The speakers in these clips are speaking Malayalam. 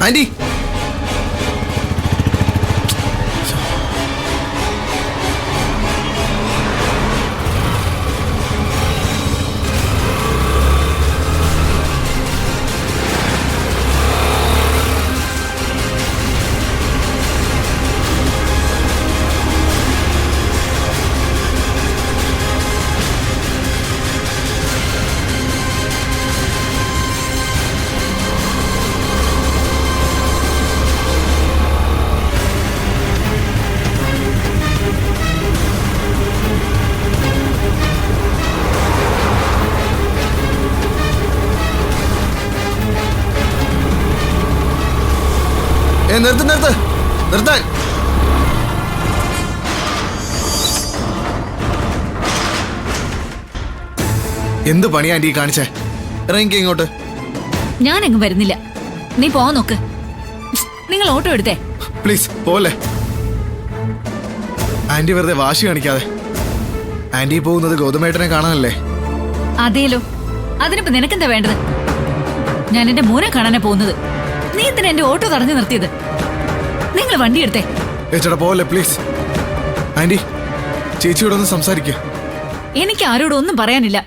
ആന്റി നിർത്താൻ. എന്ത് പണിയാ ആന്റി കാണിച്ചേ? ഇറങ്ങിക്ക ഇങ്ങോട്ട്. ഞാൻ എങ്ങും വരുന്നില്ല, നീ പോവാൻ നോക്ക്. നിങ്ങൾ ഓട്ടോ എടുത്തേ. പ്ലീസ് പോലെ. ആന്റി വെറുതെ വാശി കാണിക്കാതെ. ആന്റി പോകുന്നത് ഗൗതമേട്ടനെ കാണാനല്ലേ? അതേലോ, അതിനിപ്പോ നിനക്കെന്താ വേണ്ടത്? ഞാൻ എന്റെ മോനെ കാണാനാ പോകുന്നത്. നീ എന്തിനാ എന്റെ ഓട്ടോ തടഞ്ഞു നിർത്തിയത്? നിങ്ങൾ വണ്ടി എടുത്തേ. ചേട്ടാ പോലെ പ്ലീസ്. ആന്റി ചേച്ചിയോടൊന്ന് സംസാരിക്ക. എനിക്ക് ആരോടും ഒന്നും പറയാനില്ല.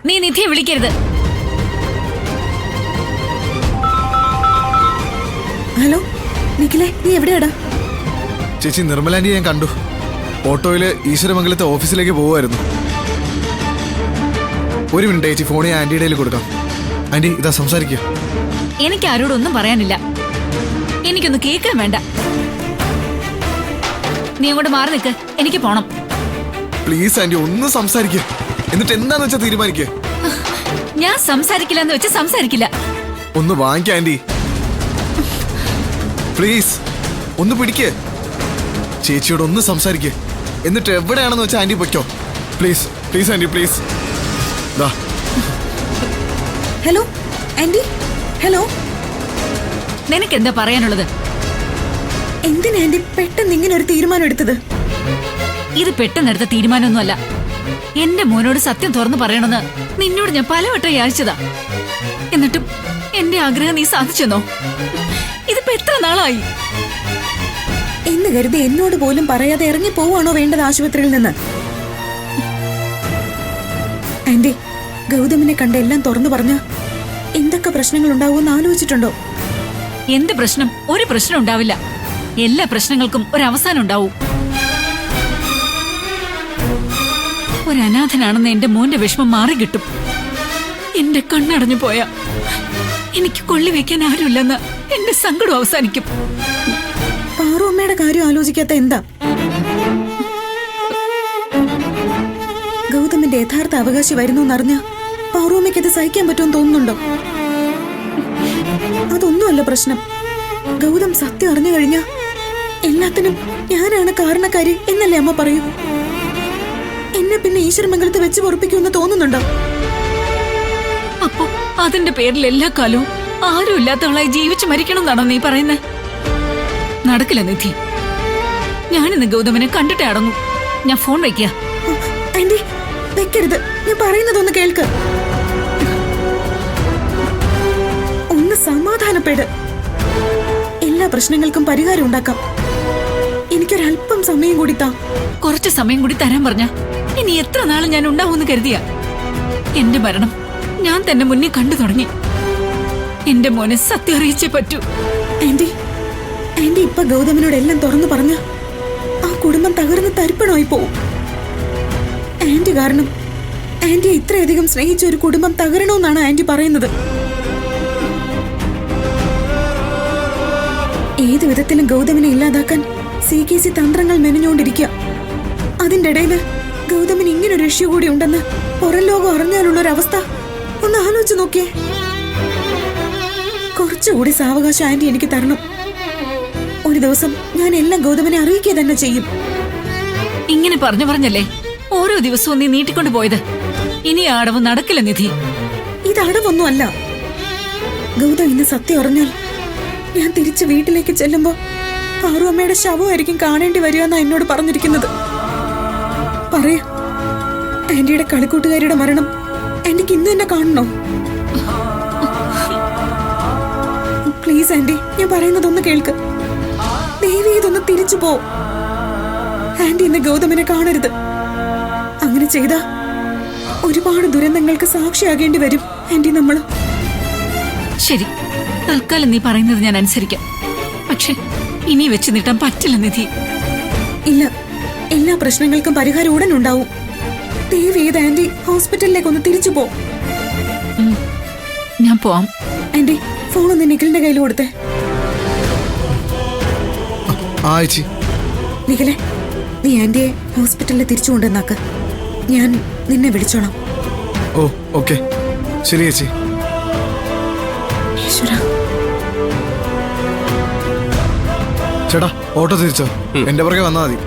നീ നിധിയെ വിളിക്കരുത്. ഹലോ നിഖിലേ, നീ എവിടെയാടാ? ചേച്ചി നിർമ്മല ആന്റി ഞാൻ കണ്ടു. ഓട്ടോയില് ഈശ്വരമംഗലത്തെ ഓഫീസിലേക്ക് പോവുമായിരുന്നു. ഒരു മിനിറ്റ് ചേച്ചി, ഫോൺ ഞാൻ ആന്റിയുടെ കയ്യിൽ കൊടുക്കാം. ആന്റി ഇതാ സംസാരിക്കുക. എനിക്ക് ആരോടും ഒന്നും പറയാനില്ല. എനിക്കൊന്ന് കേൾക്കാൻ വേണ്ട. നീ അങ്ങോട്ട് മാറി നിൽക്ക്, എനിക്ക് പോണം. പ്ലീസ് ആന്റി ഒന്ന് സംസാരിക്കുക. എന്നിട്ട് എന്താന്ന് വെച്ചാ തീരുമാനിക്കുക. ഞാൻ സംസാരിക്കില്ല എന്ന് വെച്ചാൽ സംസാരിക്കില്ല. ഒന്ന് വാങ്ങിക്ക ആന്റി പ്ലീസ്. ഒന്ന് പിടിക്ക്. ചേച്ചിയോട് ഒന്ന് സംസാരിക്കുക. എന്നിട്ട് എവിടെയാണെന്ന് വെച്ചാൽ ആന്റി പൊയ്ക്കോ. Please please aunty please. Hello aunty. Hello, നിനക്കെന്താ പറയാനുള്ളത്? എന്തിനാ ആന്റി പെട്ടെന്ന് ഇങ്ങനെ ഒരു തീരുമാനം എടുത്തത്? ഇത് പെട്ടെന്നെടുത്ത തീരുമാനമൊന്നുമല്ല. എന്റെ മോനോട് സത്യം തുറന്നു പറയണമെന്ന് നിന്നോട് ഞാൻ പലവട്ടം യാചിച്ചതാ. എന്നിട്ടും എന്റെ ആഗ്രഹം നീ സാധിച്ചെന്നോ? ഇതിപ്പോ എത്ര നാളായി എന്ന് കരുതി എന്നോട് പോലും പറയാതെ ഇറങ്ങി പോവാണോ വേണ്ടത് ആശുപത്രിയിൽ നിന്ന്? ആന്റി, ഗൗതമിനെ കണ്ട എല്ലാം തുറന്നു പറഞ്ഞ എന്തൊക്കെ പ്രശ്നങ്ങൾ ഉണ്ടാവുമെന്ന് ആലോചിച്ചിട്ടുണ്ടോ? എന്ത് പ്രശ്നം? ഒരു പ്രശ്നം ഉണ്ടാവില്ല. എല്ലാ പ്രശ്നങ്ങൾക്കും ഒരവസാനം ഉണ്ടാവും. ഒരനാഥനാണെന്ന് എന്റെ മോന്റെ വിഷമം മാറിക്കിട്ടും. എന്റെ കണ്ണടഞ്ഞു പോയാ എനിക്ക് കൊള്ളിവെക്കാൻ ആരുമില്ലെന്ന് എന്റെ സങ്കടം അവസാനിക്കും. പാറു അമ്മയുടെ കാര്യം ആലോചിക്കാത്ത എന്താ? ഗൗതമിന്റെ യഥാർത്ഥ അവകാശി വരുന്നു എന്നറിഞ്ഞ പാറു അമ്മയ്ക്ക് അത് സഹിക്കാൻ പറ്റുമെന്ന് തോന്നുന്നുണ്ടോ? അതൊന്നുമല്ല പ്രശ്നം. ഗൗതം സത്യം അറിഞ്ഞു കഴിഞ്ഞ എല്ലാത്തിനും ഞാനാണ് കാരണക്കാരി എന്നല്ലേ അമ്മ പറയൂ. എന്നെ പിന്നെ ഈശ്വരമംഗലത്ത് വെച്ച് പൊറപ്പിക്കുമെന്ന് തോന്നുന്നുണ്ടോ? അപ്പൊ അതിന്റെ പേരിൽ എല്ലാ കാലവും ആരും ഇല്ലാത്തവളായി ജീവിച്ചു മരിക്കണം എന്നാണോ നീ പറയുന്നേ? നടക്കില്ല നിധി. ഞാനിന്ന് ഗൗതമിനെ കണ്ടിട്ടേ അടങ്ങും. ഞാൻ ഫോൺ വയ്ക്കുക. ആന്റി വെക്കരുത്, ഞാൻ പറയുന്നതൊന്ന് കേൾക്ക്. ഒന്ന് സമാധാനപ്പെട്. എല്ലാ പ്രശ്നങ്ങൾക്കും പരിഹാരം ഉണ്ടാക്കാം. എനിക്കൊരല്പം സമയം കൂടി താ. കുറച്ച് സമയം കൂടി തരാൻ പറഞ്ഞ ഇനി എത്ര നാളെ ഞാൻ ഉണ്ടാവുമെന്ന് കരുതിയ? എന്റെ മരണം ഞാൻ തന്നെ മുന്നിൽ കണ്ടു തുടങ്ങി. എന്റെ മോനെ സത്യം അറിയിച്ചേ പറ്റൂ. ആന്റി ആന്റി ഇപ്പൊ ഗൗതമിനോട് എല്ലാം തുറന്നു പറഞ്ഞ ആ കുടുംബം തകർന്ന് തരിപ്പണമായി പോവും. ആന്റി കാരണം ആന്റിയെ ഇത്രയധികം സ്നേഹിച്ച ഒരു കുടുംബം തകരണമെന്നാണ് ആന്റി പറയുന്നത്. ഏത് വിധത്തിലും ഗൗതമിനെ ഇല്ലാതാക്കാൻ CKC തന്ത്രങ്ങൾ മെനഞ്ഞുകൊണ്ടിരിക്കുക. അതിന്റെ ഇടയില് ഗൗതമിന് ഇങ്ങനൊരു ഇഷ്യൂ കൂടി ഉണ്ടെന്ന് പുറം ലോകം അറിഞ്ഞാലുള്ളൊരവസ്ഥ ഒന്ന് ആലോചിച്ച് നോക്കിയേ. കുറച്ചുകൂടി സാവകാശം ആന്റി എനിക്ക് തരണം. ഒരു ദിവസം ഞാൻ എല്ലാം ഗൗതമിനെ അറിയിക്കുക തന്നെ ചെയ്യും. ഇങ്ങനെ പറഞ്ഞു പറഞ്ഞല്ലേ ഓരോ ദിവസവും നീ നീട്ടിക്കൊണ്ടു പോയത്. ഇനി ആ അടവ് നടക്കില്ല നിധി. ഇത് അടവൊന്നും അല്ല. ഗൗതം ഇന്ന് സത്യം അറിഞ്ഞാൽ ഞാൻ തിരിച്ച് വീട്ടിലേക്ക് ചെല്ലുമ്പോ പാറു അമ്മയുടെ ശവമായിരിക്കും കാണേണ്ടി വരികയെന്നാ എന്നോട് പറഞ്ഞിരിക്കുന്നത്. പറയാ, ആന്റിയുടെ കളിക്കൂട്ടുകാരിയുടെ മരണം ആന്റിക്ക് ഇന്ന് തന്നെ കാണണോ? പ്ലീസ് ആന്റി, ഞാൻ പറയുന്നതൊന്ന് കേൾക്ക്. ദേവി ഇതൊന്ന് തിരിച്ചു പോ. ആന്റി ഇന്ന് ഗൗതമിനെ കാണരുത്. അങ്ങനെ ചെയ്താ ഒരുപാട് ദുരന്തങ്ങൾക്ക് സാക്ഷിയാകേണ്ടി വരും ആന്റി നമ്മള്. ശരി, തൽക്കാലം നീ പറയുന്നത് ഞാൻ അനുസരിക്കാം. പക്ഷെ ഇനി വെച്ച് നീട്ടാൻ പറ്റില്ല നിധി. ഇല്ല, എല്ലാ പ്രശ്നങ്ങൾക്കും പരിഹാരം ഉടൻ ഉണ്ടാവും. ദേവി ഏത് ആന്റി ഹോസ്പിറ്റലിലേക്ക് ഒന്ന് തിരിച്ചു പോ. ഞാൻ പോവാം. ആന്റി, ഫോണൊന്ന് നിഖിലിന്റെ കയ്യിൽ കൊടുത്തേ. ആ ചേച്ചി. നിഖിലെ, നീ ആന്റിയെ ഹോസ്പിറ്റലിൽ തിരിച്ചു കൊണ്ടുവന്നാക്ക്. ഞാൻ നിന്നെ വിളിച്ചോളാം. ഓ ഓക്കെ, ശരി ചേച്ചി. ഈശ്വരാ. ചേട്ടാ, ഓട്ടോ തിരിച്ചോ, എന്റെ പുറകെ വന്നാൽ മതി.